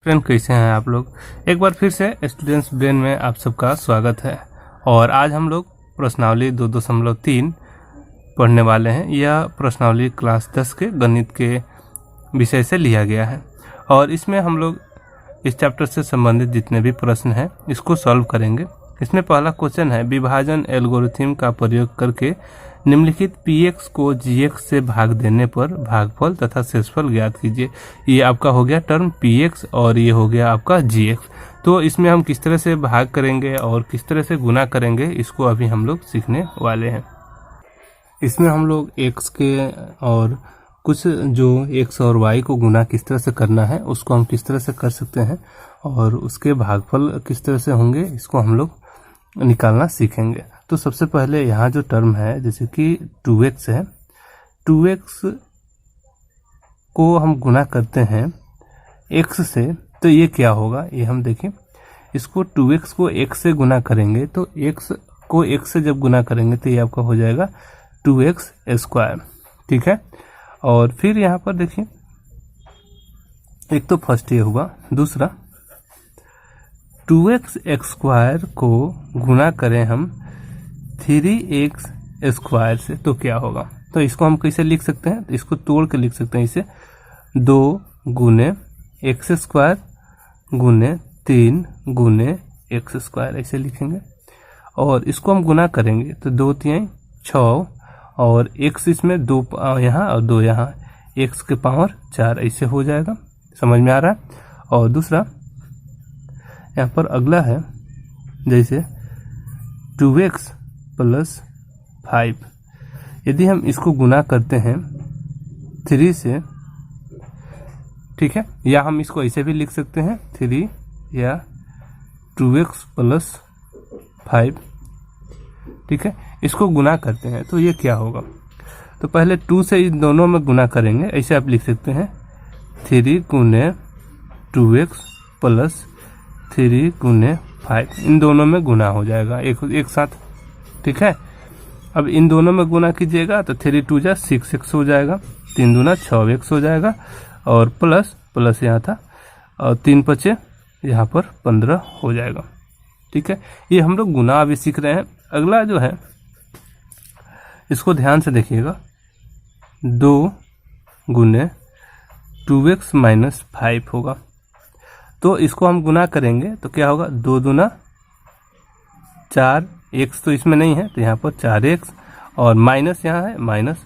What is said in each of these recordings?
Friend, कैसे हैं आप लोग। एक बार फिर से स्टूडेंट्स ब्रेन में आप सबका स्वागत है। और आज हम लोग प्रश्नावली 2.3 पढ़ने वाले हैं। यह प्रश्नावली क्लास 10 के गणित के विषय से लिया गया है और इसमें हम लोग इस चैप्टर से संबंधित जितने भी प्रश्न हैं इसको सॉल्व करेंगे। इसमें पहला क्वेश्चन है, विभाजन एल्गोरिथम का प्रयोग करके निम्नलिखित px को gx से भाग देने पर भागफल तथा शेषफल ज्ञात कीजिए। ये आपका हो गया टर्म px और ये हो गया आपका gx। तो इसमें हम किस तरह से भाग करेंगे और किस तरह से गुना करेंगे इसको अभी हम लोग सीखने वाले हैं। इसमें हम लोग x के और कुछ जो x और y को गुना किस तरह से करना है उसको हम किस तरह से कर सकते हैं और उसके भागफल किस तरह से होंगे इसको हम लोग निकालना सीखेंगे। तो सबसे पहले यहाँ जो टर्म है जैसे कि 2x है, 2x को हम गुना करते हैं x से, तो ये क्या होगा ये हम देखें। इसको 2x को x से गुना करेंगे तो x को x से जब गुना करेंगे तो ये आपका हो जाएगा 2x स्क्वायर, ठीक है। और फिर यहाँ पर देखिए, एक तो फर्स्ट ये हुआ, दूसरा 2x स्क्वायर को गुना करें हम 3x स्क्वायर से तो क्या होगा। तो इसको हम कैसे लिख सकते हैं, तो इसको तोड़ के लिख सकते हैं इसे 2 गुने x स्क्वायर गुने 3 गुने x स्क्वायर ऐसे लिखेंगे। और इसको हम गुना करेंगे तो 2 3 6 और x इसमें 2 यहाँ और 2 यहाँ, x के पावर 4 ऐसे हो जाएगा। समझ में आ रहा है। और दूसरा यहाँ पर अगला है जैसे 2x प्लस 5, यदि हम इसको गुना करते हैं 3 से, ठीक है, या हम इसको ऐसे भी लिख सकते हैं 3 या 2x प्लस 5, ठीक है। इसको गुना करते हैं तो ये क्या होगा, तो पहले 2 से इन दोनों में गुना करेंगे, ऐसे आप लिख सकते हैं 3 गुने 2x प्लस 3 गुने 5, इन दोनों में गुना हो जाएगा एक साथ, ठीक है। अब इन दोनों में गुना कीजिएगा तो 3 2 जा 6x हो जाएगा, 3 दूना 6x हो जाएगा और प्लस प्लस यहाँ था और 3 बचे यहाँ पर 15 हो जाएगा, ठीक है। ये हम लोग गुना अभी सीख रहे हैं। अगला जो है इसको ध्यान से देखिएगा, 2 गुने 2x माइनस 5 होगा। तो इसको हम गुना करेंगे तो क्या होगा, 2 दूना 4, x तो इसमें नहीं है तो यहाँ पर 4x और माइनस यहाँ है माइनस,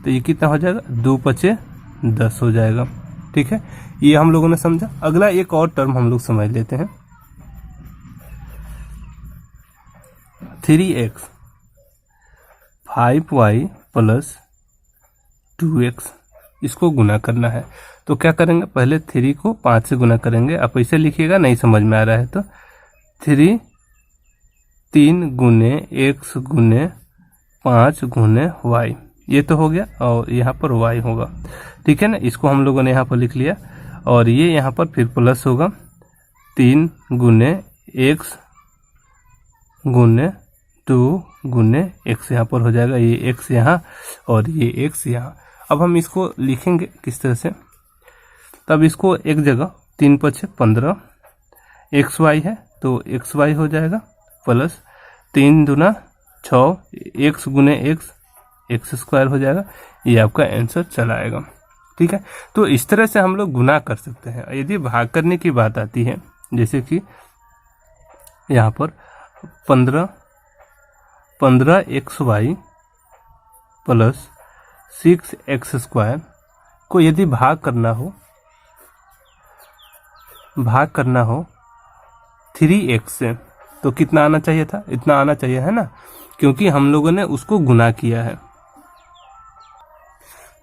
तो ये कितना हो जाएगा 2 पचे 10 हो जाएगा, ठीक है। ये हम लोगों ने समझा। अगला एक और टर्म हम लोग समझ लेते हैं, 3x 5y प्लस 2x, इसको गुना करना है तो क्या करेंगे, पहले 3 को 5 से गुना करेंगे। आप ऐसे लिखिएगा, नहीं समझ में आ रहा है तो 3 गुने x गुने 5 गुने y, ये तो हो गया और यहाँ पर y होगा, ठीक है ना। इसको हम लोगों ने यहाँ पर लिख लिया और ये यहाँ पर फिर प्लस होगा 3 गुने x गुने 2 गुने x, यहाँ पर हो जाएगा ये x यहाँ और ये x यहाँ। अब हम इसको लिखेंगे किस तरह से, तब इसको एक जगह 3 पचे 15 xy है तो xy हो जाएगा प्लस 3 दूना 6 x गुने x स्क्वायर हो जाएगा। ये आपका आंसर चला आएगा, ठीक है। तो इस तरह से हम लोग गुना कर सकते हैं। यदि भाग करने की बात आती है, जैसे कि यहाँ पर 15 xy प्लस 6x स्क्वायर को यदि भाग करना हो 3x से तो कितना आना चाहिए था, इतना आना चाहिए है ना, क्योंकि हम लोगों ने उसको गुना किया है,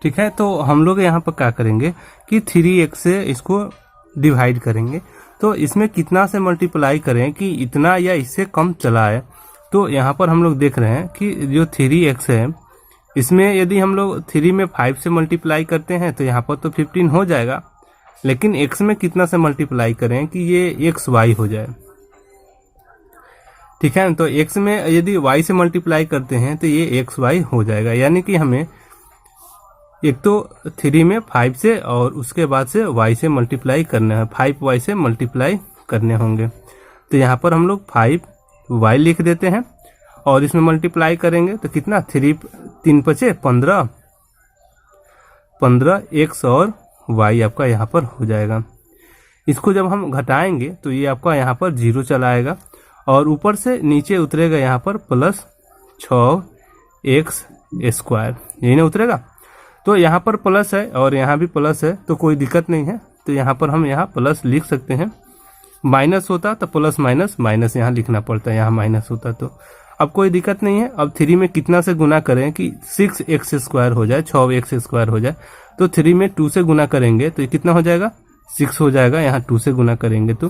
ठीक है। तो हम लोग यहाँ पर क्या करेंगे कि 3x से इसको डिवाइड करेंगे, तो इसमें कितना से मल्टीप्लाई करें कि इतना या इससे कम चला है। तो यहाँ पर हम लोग देख रहे हैं कि जो 3x है इसमें यदि हम लोग 3 में 5 से मल्टीप्लाई करते हैं तो यहाँ पर तो 15 हो जाएगा, लेकिन x में कितना से मल्टीप्लाई करें कि ये xy हो जाए, ठीक है। तो x में यदि y से मल्टीप्लाई करते हैं तो ये xy हो जाएगा, यानी कि हमें एक तो 3 में 5 से और उसके बाद से y से मल्टीप्लाई करना है, 5y से मल्टीप्लाई करने होंगे। तो यहाँ पर हम लोग 5y लिख देते हैं और इसमें मल्टीप्लाई करेंगे तो कितना 3 पचे 15 x और y आपका यहाँ पर हो जाएगा। इसको जब हम घटाएंगे तो ये आपका यहाँ पर 0 चला आएगा और ऊपर से नीचे उतरेगा यहाँ पर प्लस 6x स्क्वायर, यही ना उतरेगा। तो यहाँ पर प्लस है और यहाँ भी प्लस है तो कोई दिक्कत नहीं है, तो यहाँ पर हम यहाँ प्लस लिख सकते हैं। माइनस होता तो प्लस माइनस माइनस यहाँ लिखना पड़ता है, यहाँ माइनस होता तो अब कोई दिक्कत नहीं है। अब 3 में कितना से गुना करें कि 6x स्क्वायर हो जाए, 6x स्क्वायर हो जाए। तो 3 में 2 से गुना करेंगे तो ये कितना हो जाएगा 6 हो जाएगा। यहाँ 2 से गुना करेंगे तो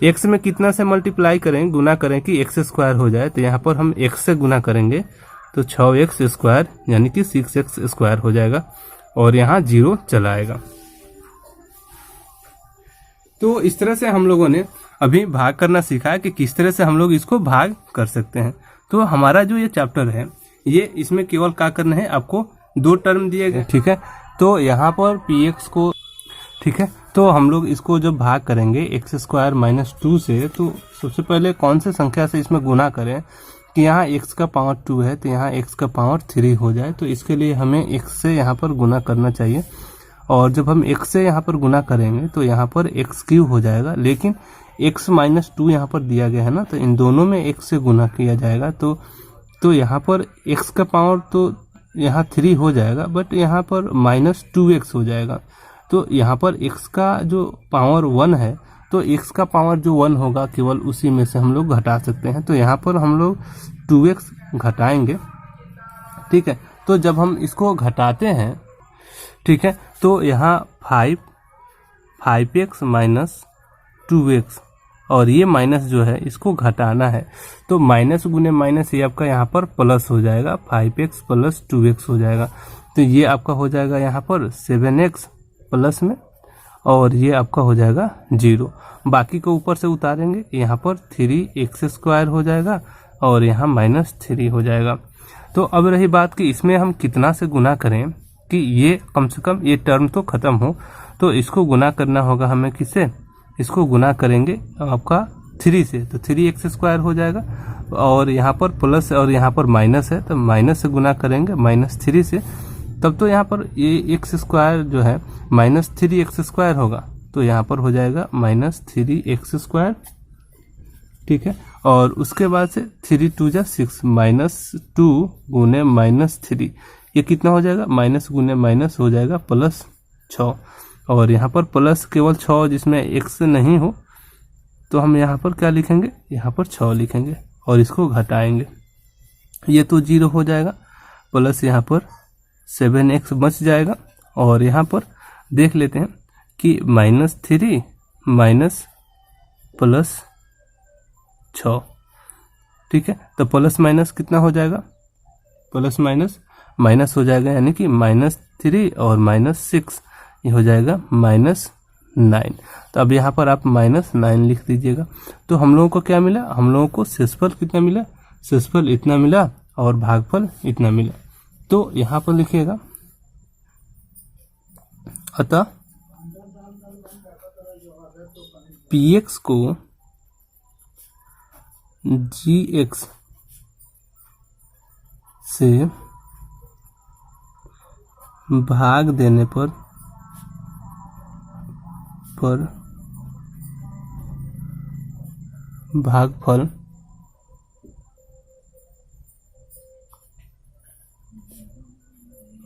x में कितना से मल्टीप्लाई करें गुना करें कि x स्क्वायर हो जाए, तो यहाँ पर हम x से गुना करेंगे तो 6x स्क्वायर यानी कि 6x स्क्वायर हो जाएगा और यहाँ 0 चला आएगा। तो इस तरह से हम लोगों ने अभी भाग करना सीखा है कि किस तरह से हम लोग इसको भाग कर सकते हैं। तो हमारा जो ये चैप्टर है ये इसमें केवल क्या करना है, आपको 2 टर्म दिए गए, ठीक है। तो यहाँ पर px को, ठीक है, तो हम लोग इसको जब भाग करेंगे x स्क्वायर माइनस 2 से, तो सबसे पहले कौन से संख्या से इसमें गुना करें कि यहाँ x का पावर 2 है तो यहाँ x का पावर 3 हो जाए। तो इसके लिए हमें x से यहाँ पर गुना करना चाहिए और जब हम x से यहाँ पर गुना करेंगे तो यहाँ पर x³ हो जाएगा, लेकिन x माइनस 2 यहाँ पर दिया गया है ना, तो इन दोनों में x से गुना किया जाएगा। तो यहाँ पर x का पावर तो यहाँ 3 हो जाएगा बट यहाँ पर माइनस 2x हो जाएगा। तो यहाँ पर x का जो पावर 1 है तो x का पावर जो 1 होगा केवल उसी में से हम लोग घटा सकते हैं। तो यहाँ पर हम लोग 2x घटाएंगे, ठीक है। तो जब हम इसको घटाते हैं, ठीक है, तो यहाँ 5x माइनस 2x और ये माइनस जो है इसको घटाना है तो माइनस गुने माइनस ये आपका यहाँ पर प्लस हो जाएगा, 5x प्लस 2x हो जाएगा। तो ये आपका हो जाएगा यहाँ पर 7x प्लस में और ये आपका हो जाएगा 0। बाकी को ऊपर से उतारेंगे, यहाँ पर 3x स्क्वायर हो जाएगा और यहाँ माइनस 3 हो जाएगा। तो अब रही बात कि इसमें हम कितना से गुना करें कि ये कम से कम ये टर्म तो ख़त्म हो। तो इसको गुना करना होगा हमें किससे, इसको गुना करेंगे आपका 3 से, तो 3x स्क्वायर हो जाएगा और यहाँ पर प्लस और यहाँ पर माइनस है तो माइनस से गुना करेंगे -3 से, तब तो यहाँ पर ये x स्क्वायर जो है -3x स्क्वायर होगा। तो यहाँ पर हो जाएगा -3x स्क्वायर, ठीक है। और उसके बाद से 3 2 जा 6 -2 गुने -3 ये कितना हो जाएगा, माइनस गुने माइनस हो जाएगा +6 और यहाँ पर प्लस केवल 6 जिसमें x नहीं हो तो हम यहाँ पर क्या लिखेंगे, यहाँ पर 6 लिखेंगे और इसको घटाएंगे, ये तो 0 हो जाएगा प्लस यहाँ पर 7x बच जाएगा और यहाँ पर देख लेते हैं कि -3 माइनस प्लस 6, ठीक है। तो प्लस माइनस कितना हो जाएगा, प्लस माइनस माइनस हो जाएगा यानी कि -3 और -6 ये हो जाएगा -9। तो अब यहाँ पर आप -9 लिख दीजिएगा। तो हम लोगों को क्या मिला, हम लोगों को शेषफल कितना मिला, शेषफल इतना मिला और भागफल इतना मिला। तो यहाँ पर लिखिएगा अतः px को gx से भाग देने पर भागफल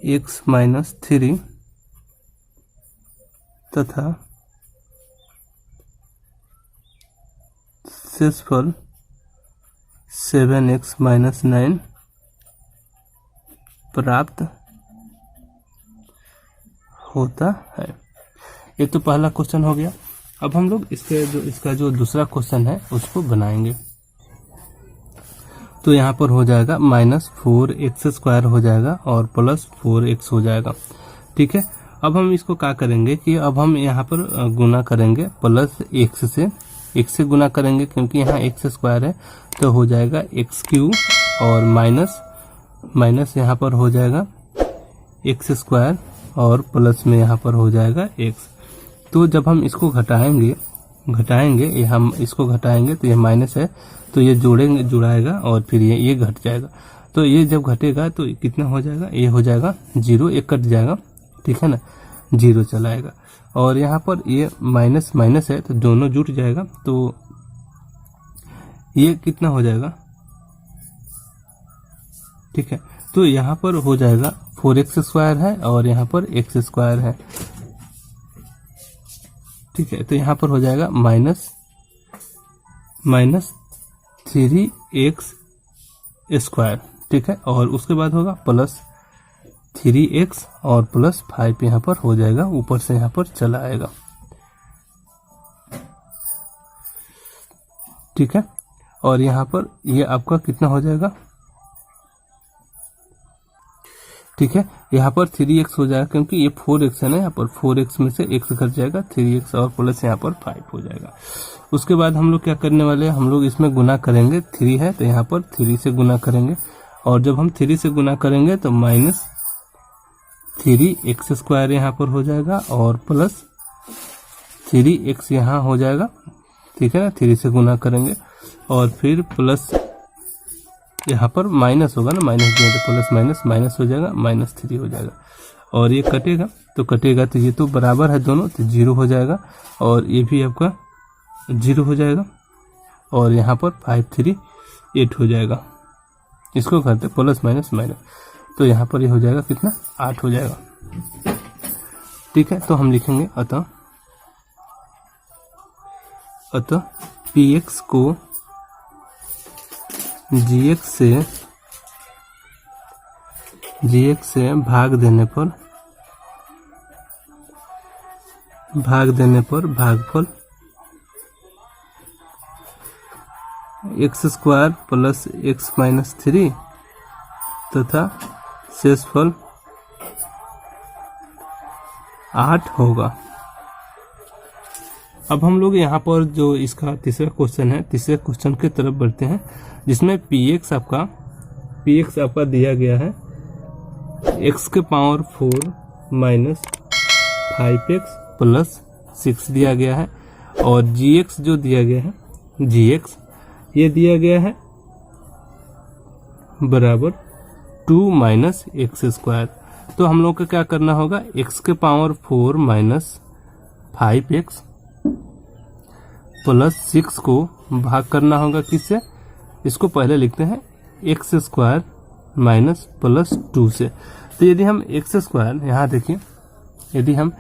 x-3 तथा शेषफल 7x-9 प्राप्त होता है। ये तो पहला क्वेश्चन हो गया। अब हम लोग इसका जो दूसरा क्वेश्चन है उसको बनाएंगे। तो यहाँ पर हो जाएगा -4x स्क्वायर हो जाएगा और +4x हो जाएगा, ठीक है। अब हम इसको क्या करेंगे कि अब हम यहाँ पर गुना करेंगे +x से, x से गुना करेंगे क्योंकि यहाँ x स्क्वायर है तो हो जाएगा x³ और माइनस यहाँ पर हो जाएगा x स्क्वायर और प्लस में यहाँ पर हो जाएगा x। तो जब हम इसको घटाएंगे ये हम इसको घटाएंगे तो ये माइनस है, तो ये जुड़ाएगा और फिर ये घट जाएगा। तो ये जब घटेगा तो कितना हो जाएगा, ये हो जाएगा 0, एक कट जाएगा, ठीक है ना, 0 चला आएगा। और यहाँ पर ये माइनस माइनस है तो दोनों जुट जाएगा, तो ये कितना हो जाएगा, ठीक है। तो यहाँ पर हो जाएगा 4x² है और यहाँ पर x² है, ठीक है। तो यहाँ पर हो जाएगा माइनस 3x², ठीक है। और उसके बाद होगा प्लस 3x और प्लस 5 यहाँ पर हो जाएगा, ऊपर से यहाँ पर चला आएगा, ठीक है। और यहाँ पर ये आपका कितना हो जाएगा, ठीक है। यहाँ पर 3x हो जाएगा क्योंकि ये 4x है ना, यहाँ पर 4x में से x घट जाएगा, 3x और प्लस यहाँ पर 5 हो जाएगा। उसके बाद हम लोग क्या करने वाले हैं, हम लोग इसमें गुना करेंगे, 3 है तो यहाँ पर 3 से गुना करेंगे, और जब हम 3 से गुना करेंगे तो माइनस 3x² यहाँ पर हो जाएगा और प्लस 3x यहाँ हो जाएगा, ठीक है ना, 3 से गुना करेंगे और फिर प्लस यहाँ पर माइनस होगा ना, माइनस दिया तो प्लस माइनस माइनस हो जाएगा, -3 हो जाएगा। और ये कटेगा तो ये तो बराबर है दोनों, तो 0 हो जाएगा और ये भी आपका 0 हो जाएगा। और यहाँ पर 5 3 8 हो जाएगा, इसको करते प्लस माइनस माइनस, तो यहाँ पर ये हो जाएगा कितना, 8 हो जाएगा, ठीक है। तो हम लिखेंगे अतः px को gx से भाग देने पर भागफल x² प्लस x - 3 तथा शेषफल 8 होगा। अब हम लोग यहाँ पर जो इसका तीसरा क्वेश्चन है, तीसरे क्वेश्चन की तरफ बढ़ते हैं, जिसमें px आपका दिया गया है x⁴ - 5x प्लस 6 दिया गया है, और gx जो दिया गया है, gx ये दिया गया है बराबर 2 - x²। तो हम लोग को क्या करना होगा, x⁴ - 5x प्लस 6 को भाग करना होगा किससे, इसको पहले लिखते हैं x² माइनस प्लस 2 से। तो यदि हम x², यहाँ देखिए, यदि हम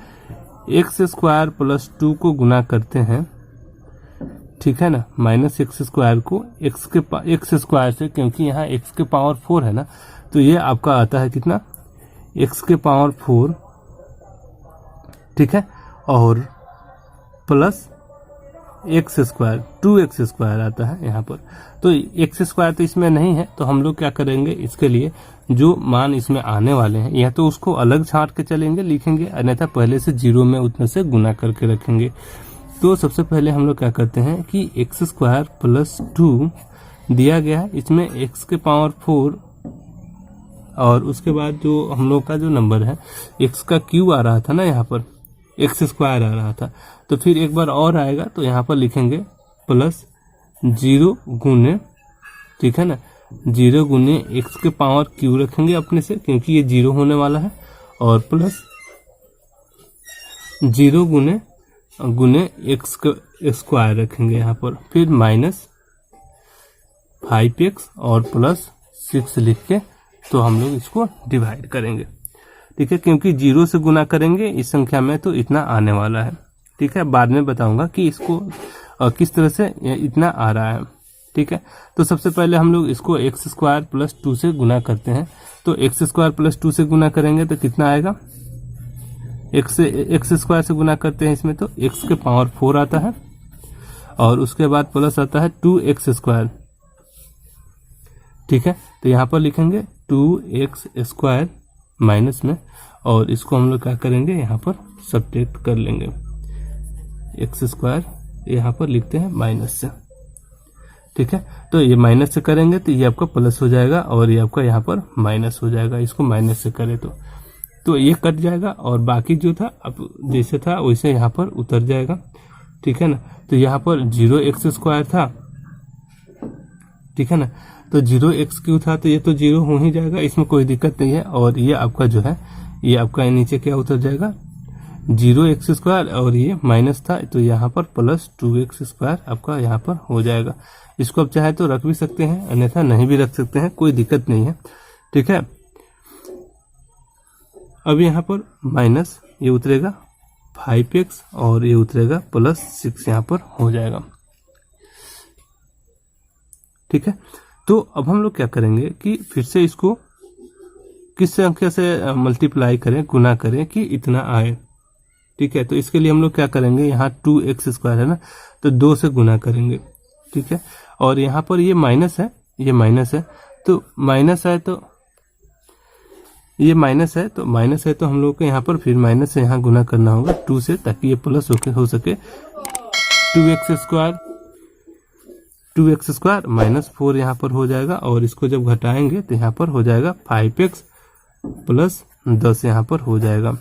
x² प्लस 2 को गुना करते हैं, ठीक है ना, -x² को x² से, क्योंकि यहाँ x⁴ है ना, तो ये आपका आता है कितना, x⁴, ठीक है, और प्लस x² 2x² आता है यहाँ पर। तो x² तो इसमें नहीं है, तो हम लोग क्या करेंगे, इसके लिए जो मान इसमें आने वाले हैं, या तो उसको अलग छांट के चलेंगे, लिखेंगे, अन्यथा पहले से 0 में उतने से गुना करके रखेंगे। तो सबसे पहले हम लोग क्या करते हैं कि x² प्लस 2 दिया गया है, इसमें x⁴, और उसके बाद जो हम लोग का जो नंबर है, x का क्यूब आ रहा था ना, यहाँ पर x² आ रहा था, तो फिर एक बार और आएगा, तो यहाँ पर लिखेंगे प्लस 0 गुने, ठीक है ना, 0 गुने x⁴ रखेंगे अपने से, क्योंकि ये 0 होने वाला है, और प्लस 0 गुने x² रखेंगे यहाँ पर, फिर माइनस 5x और प्लस 6 लिख के, तो हम लोग इसको डिवाइड करेंगे, ठीक है, क्योंकि 0 से गुना करेंगे इस संख्या में तो इतना आने वाला है, ठीक है। बाद में बताऊंगा कि इसको किस तरह से इतना आ रहा है, ठीक है। तो सबसे पहले हम लोग इसको x² प्लस 2 से गुना करते हैं, तो x² प्लस 2 से गुना करेंगे तो कितना आएगा, x² से गुना करते हैं इसमें, तो x⁴ आता है, और उसके बाद प्लस आता है 2x², ठीक है। तो यहाँ पर लिखेंगे 2x² माइनस में, और इसको हम लोग क्या करेंगे, यहाँ पर सब्ट्रैक्ट कर लेंगे, x² यहाँ पर लिखते हैं माइनस से, ठीक है। तो ये माइनस से करेंगे तो ये आपका प्लस हो जाएगा, और ये आपका यहाँ पर माइनस हो जाएगा, इसको माइनस से करें तो तो ये कट जाएगा और बाकी जो था अब जैसे था वैसे यहाँ पर उतर जाएगा, ठीक है ना। तो यहाँ पर 0x² था, ठीक है ना, तो 0x³ था तो ये तो 0 हो ही जाएगा, इसमें कोई दिक्कत नहीं है। और ये आपका जो है ये आपका नीचे क्या उतर जाएगा 0x² और ये माइनस था तो यहाँ पर +2x² आपका यहाँ पर हो जाएगा। इसको आप चाहे तो रख भी सकते हैं, अन्यथा नहीं भी रख सकते हैं, कोई दिक्कत नहीं है, ठीक है। अब यहाँ पर माइनस ये उतरेगा 5x और ये उतरेगा +6 यहाँ पर हो जाएगा, ठीक है। तो अब हम लोग क्या करेंगे कि फिर से इसको किस संख्या से मल्टीप्लाई करें, गुना करें कि इतना आए, ठीक है। तो इसके लिए हम लोग क्या करेंगे, यहाँ 2x² है ना, तो 2 से गुना करेंगे, ठीक है। और यहाँ पर ये माइनस है, ये माइनस है, तो माइनस है तो ये माइनस है, तो माइनस है तो हम लोग को यहाँ पर फिर माइनस से यहाँ गुना करना होगा 2 से, ताकि ये प्लस हो सके। 2x² -4 यहाँ पर हो जाएगा और इसको जब घटाएंगे तो यहाँ पर हो जाएगा 5x + 10 यहाँ पर हो जाएगा,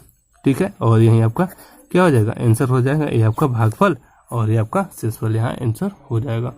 ठीक है। और यही आपका क्या हो जाएगा, आंसर हो जाएगा, ये आपका भागफल और ये आपका शेषफल यहाँ आंसर हो जाएगा।